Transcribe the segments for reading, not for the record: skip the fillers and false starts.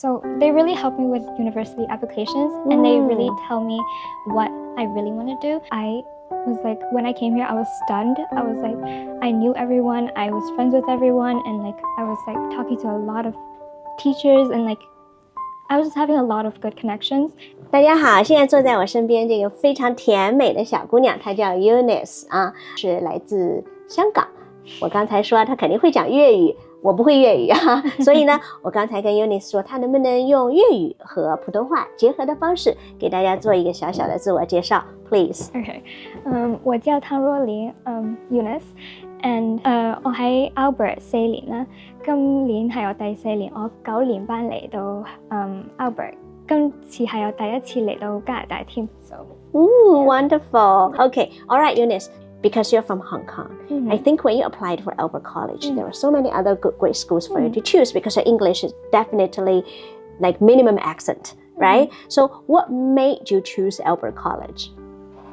So they really help me with university applications and they really tell me what I really want to do. I was like, when I came here, I was stunned. I was like, I knew everyone, I was friends with everyone, and like I was like talking to a lot of teachers and like I was just having a lot of good connections. 大家好，现在坐在我身边这个非常甜美的小姑娘，她叫 Unice 啊，是来自香港。我刚才说她肯定会讲粤语，我不会粤语啊，所以呢，我刚才跟 Unice 说，她能不能用粤语和普通话结合的方式，给大家做一个小小的自我介绍 ，please. Okay. 我叫湯若琳，Unice， and 我喺 Albert 4年啦，今年係我第4年，我9年班嚟到Albert， 今次係我第一次嚟到加拿大添。So. Wonderful. Okay, all right, Unice. Because you're from Hong Kong, I think when you applied for Albert College, there were so many other great schools for you to choose because your English is definitely like minimum accent, right? So what made you choose Albert College?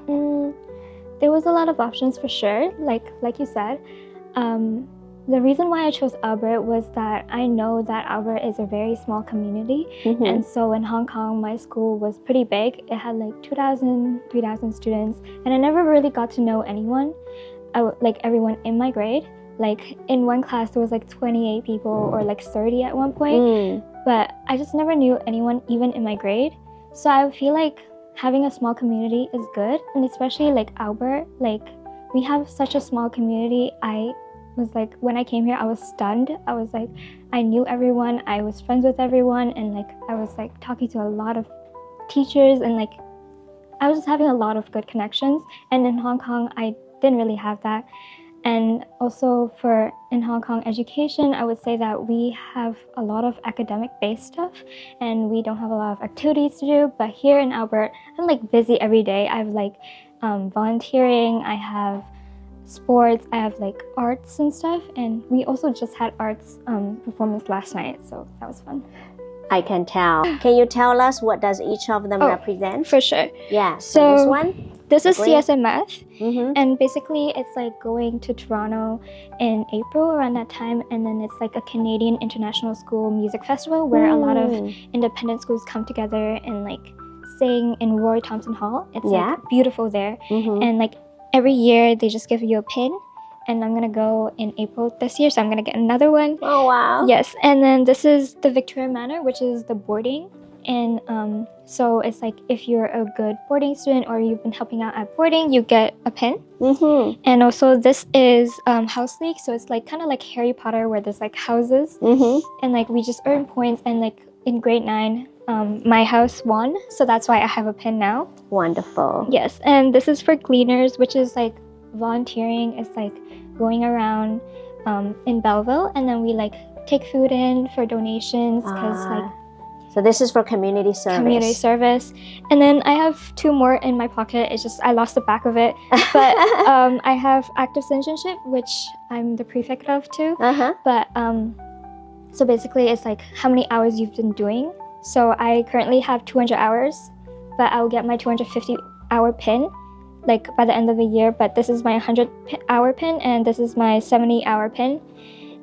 There was a lot of options for sure, like you said. The reason why I chose Albert was that I know that Albert is a very small community. And so in Hong Kong, my school was pretty big. It had like 2,000, 3,000 students. And I never really got to know anyone, like everyone in my grade. Like in one class, there was like 28 people or like 30 at one point. But I just never knew anyone even in my grade. So I feel like having a small community is good. And especially like Albert, like we have such a small community. I was like, when I came here, I was stunned. I was like, I knew everyone, I was friends with everyone, and like I was like talking to a lot of teachers, and like I was just having a lot of good connections. And in Hong Kong, I didn't really have that. And also for in Hong Kong education, I would say that we have a lot of academic based stuff and we don't have a lot of activities to do. But here in Albert, I'm like busy every day. I have like volunteering, I have sports, I have like arts and stuff, and we also just had arts performance last night, so that was fun. I can tell. Can you tell us what does each of them represent? For sure. Yeah. So this one? This is CSMF, and basically it's like going to Toronto in April around that time, and then it's like a Canadian International School Music Festival where a lot of independent schools come together and like sing in Roy Thompson Hall. It's like beautiful there, and like every year they just give you a pin, and I'm gonna go in April this year, so I'm gonna get another one. Oh wow. Yes, and then this is the Victoria Manor, which is the boarding, and so it's like if you're a good boarding student or you've been helping out at boarding, you get a pin. And also this is House League, so it's like kind of like Harry Potter where there's like houses, and like we just earn points, and like in grade 9 my house won, so that's why I have a pin now. Wonderful. Yes, and this is for Gleaners, which is like volunteering. It's like going around in Belleville, and then we like take food in for donations because like. So this is for community service. Community service, and then I have 2 more in my pocket. It's just I lost the back of it, but I have active citizenship, which I'm the prefect of too. But so basically, it's like how many hours you've been doing. So I currently have 200 hours, but I'll get my 250-hour pin like by the end of the year. But this is my 100-hour pin, and this is my 70-hour pin.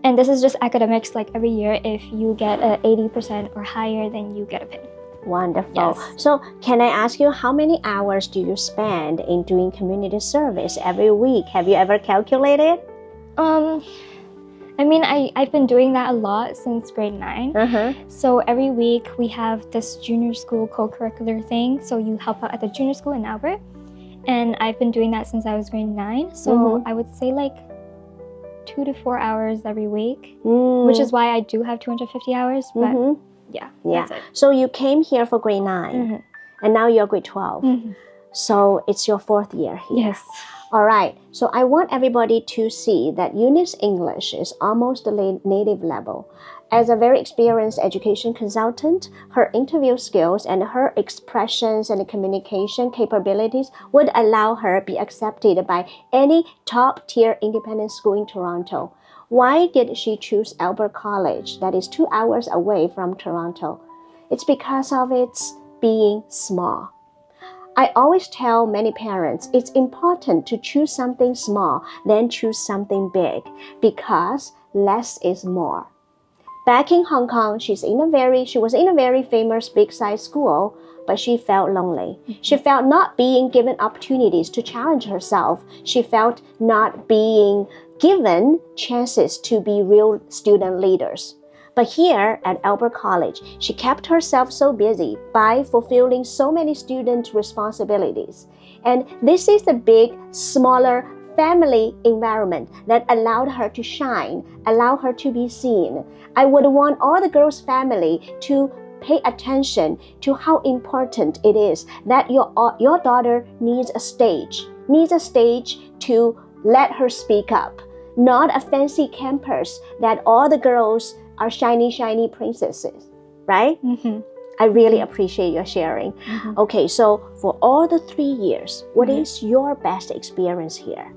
And this is just academics, like every year, if you get a 80% or higher, then you get a pin. Wonderful. Yes. So can I ask you, how many hours do you spend in doing community service every week? Have you ever calculated? I mean, I've been doing that a lot since grade 9. So every week we have this junior school co-curricular thing. So you help out at the junior school in Albert. And I've been doing that since I was grade 9. So I would say like 2 to 4 hours every week, which is why I do have 250 hours. But yeah. That's it. So you came here for grade 9, and now you're grade 12. So it's your 4th year here. Yes. All right. So I want everybody to see that Unice's English is almost the native level. As a very experienced education consultant, her interview skills and her expressions and communication capabilities would allow her to be accepted by any top-tier independent school in Toronto. Why did she choose Albert College, that is 2 hours away from Toronto? It's because of its being small. I always tell many parents it's important to choose something small than choose something big because less is more. back in Hong Kong, she was in a very famous big-size school, but she felt lonely. She felt not being given opportunities to challenge herself. She felt not being given chances to be real student leaders. But here at Albert College, she kept herself so busy by fulfilling so many student responsibilities. And this is the big, smaller family environment that allowed her to shine, allowed her to be seen. I would want all the girls' family to pay attention to how important it is that your daughter needs a stage to let her speak up, not a fancy campus that all the girls are shiny princesses, right? I really appreciate your sharing. Okay, so for all the 3 years, what is your best experience here?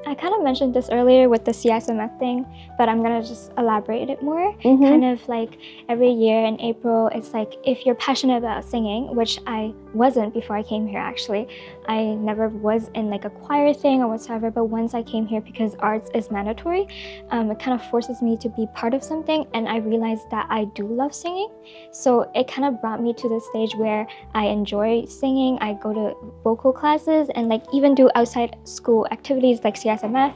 I kind of mentioned this earlier with the CSMF thing, but I'm gonna just elaborate it more. Kind of like every year in April, it's like if you're passionate about singing, which I wasn't before I came here actually. I never was in like a choir thing or whatsoever, but once I came here because arts is mandatory, it kind of forces me to be part of something, and I realized that I do love singing. So it kind of brought me to the stage where I enjoy singing. I go to vocal classes and like even do outside school activities like CSMF,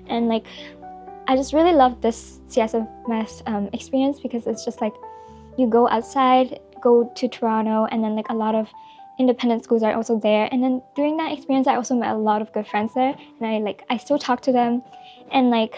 and like I just really love this CSMF experience because it's just like you go outside, go to Toronto, and then like a lot of independent schools are also there. And then during that experience, I also met a lot of good friends there, and I still talk to them, and like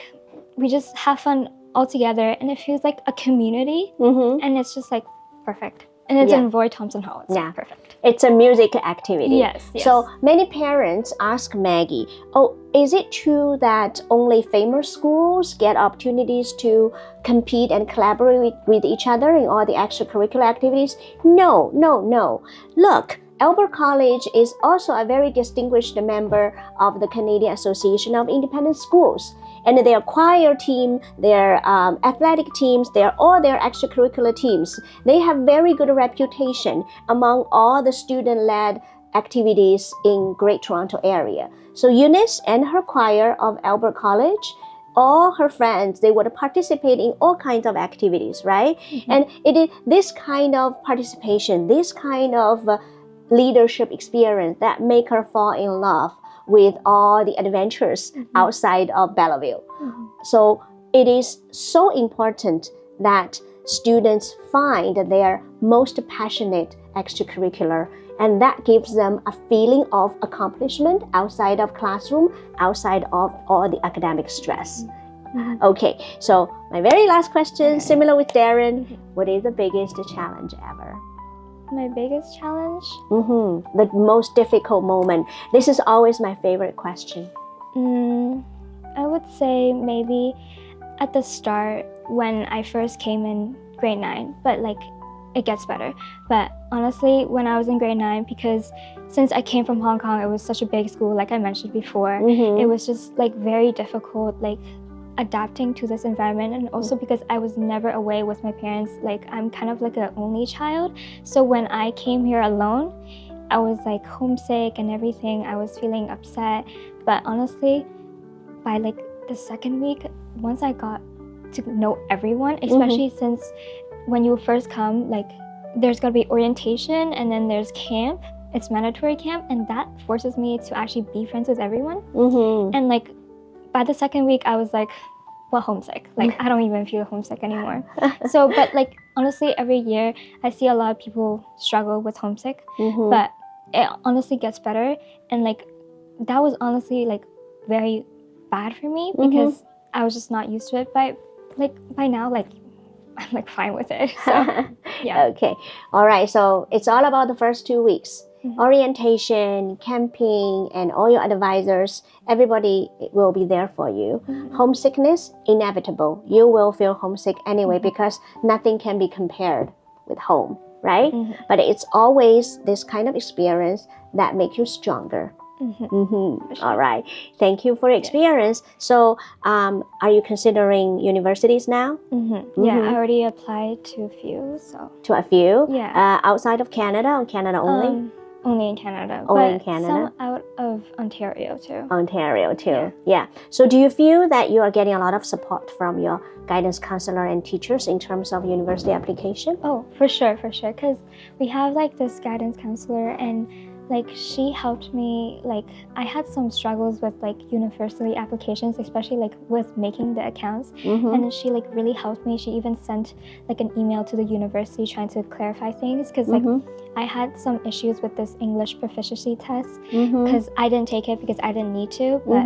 we just have fun all together, and it feels like a community, and it's just like perfect. And it's in Roy Thompson Hall. It's perfect. It's a music activity. Yes. So many parents ask Maggie, oh, is it true that only famous schools get opportunities to compete and collaborate with each other in all the extracurricular activities? No. Look, Albert College is also a very distinguished member of the Canadian Association of Independent Schools. And their choir team, their athletic teams, all their extracurricular teams, they have very good reputation among all the student-led activities in Great Toronto area. So Unice and her choir of Albert College, all her friends, they would participate in all kinds of activities, right? And it is this kind of participation, this kind of leadership experience that make her fall in love with all the adventures outside of Belleville. So it is so important that students find their most passionate extracurricular, and that gives them a feeling of accomplishment outside of classroom, outside of all the academic stress. Okay, so my very last question, similar with Darren, what is the biggest challenge ever? My biggest challenge? The most difficult moment. This is always my favorite question. I would say maybe at the start when I first came in grade 9, but like it gets better. But honestly, when I was in grade 9, because since I came from Hong Kong, it was such a big school, like I mentioned before, it was just like very difficult, like adapting to this environment, and also because I was never away with my parents, like I'm kind of like an only child. So when I came here alone, I was like homesick and everything. I was feeling upset. But honestly, by like the second week, once I got to know everyone, especially since when you first come, like there's gonna be orientation and then there's camp. It's mandatory camp, and that forces me to actually be friends with everyone. And like by the second week, I was like, well, homesick. Like, I don't even feel homesick anymore. So, but like, honestly, every year, I see a lot of people struggle with homesick, but it honestly gets better. And like, that was honestly like very bad for me because I was just not used to it. By now, like, I'm like fine with it. So, yeah. Okay. All right. So it's all about the first 2 weeks. Orientation, camping, and all your advisors, everybody will be there for you. Homesickness, inevitable. You will feel homesick anyway because nothing can be compared with home, right? But it's always this kind of experience that makes you stronger. All right. Thank you for your experience. So, are you considering universities now? Yeah, I already applied to a few. So to a few? Yeah. Outside of Canada or Canada only? only in Canada. Only but in Canada? Some out of Ontario too. Ontario too. Yeah. So do you feel that you are getting a lot of support from your guidance counselor and teachers in terms of university application? Oh, for sure. Because we have like this guidance counselor, and like she helped me. Like I had some struggles with like university applications, especially like with making the accounts. And then she like really helped me. She even sent like an email to the university trying to clarify things, because like I had some issues with this English proficiency test, because I didn't take it because I didn't need to, but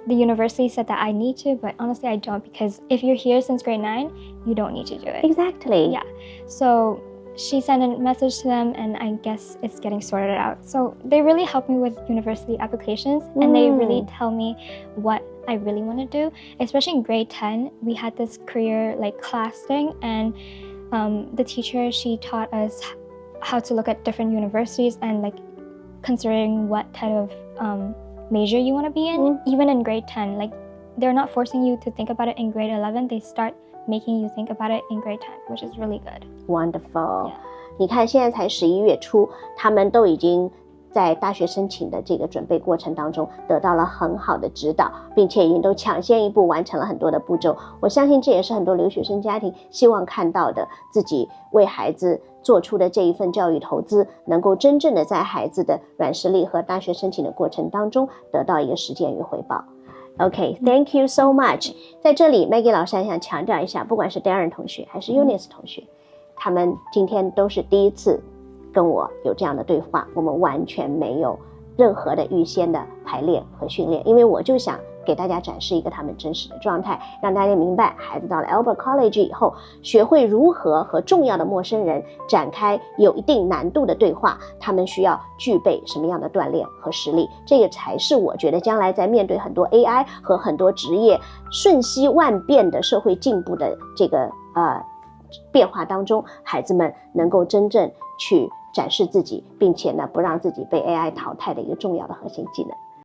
the university said that I need to, but honestly I don't, because if you're here since grade 9, you don't need to do it. Exactly. Yeah. So she sent a message to them, and I guess it's getting sorted out. So they really help me with university applications, and they really tell me what I really want to do. Especially in grade 10, we had this career like class thing, and the teacher, she taught us how to look at different universities and like considering what type of major you want to be in, even in grade 10. Like they're not forcing you to think about it in grade 11, they start making you think about it in grade 10, which is really good. Wonderful. Yeah. 你看现在才11月初，他们都已经在大学申请的这个准备过程当中得到了很好的指导，并且已经都抢先一步完成了很多的步骤。我相信这也是很多留学生家庭希望看到的，自己为孩子做出的这一份教育投资，能够真正的在孩子的软实力和大学申请的过程当中得到一个实践与回报。Okay, thank you so much. 在这里 Maggie 老师还想强调一下，不管是 Darren 同学还是 Unice 同学，他们今天都是第一次跟我有这样的对话，我们完全没有任何的预先的排练和训练，因为我就想给大家展示一个他们真实的状态，让大家明白孩子到了 Albert College 以后，学会如何和重要的陌生人展开有一定难度的对话，他们需要具备什么样的锻炼和实力，这个才是我觉得将来在面对很多 AI 和很多职业瞬息万变的社会进步的这个变化当中，孩子们能够真正去展示自己，并且呢不让自己被 AI 淘汰的一个重要的核心技能。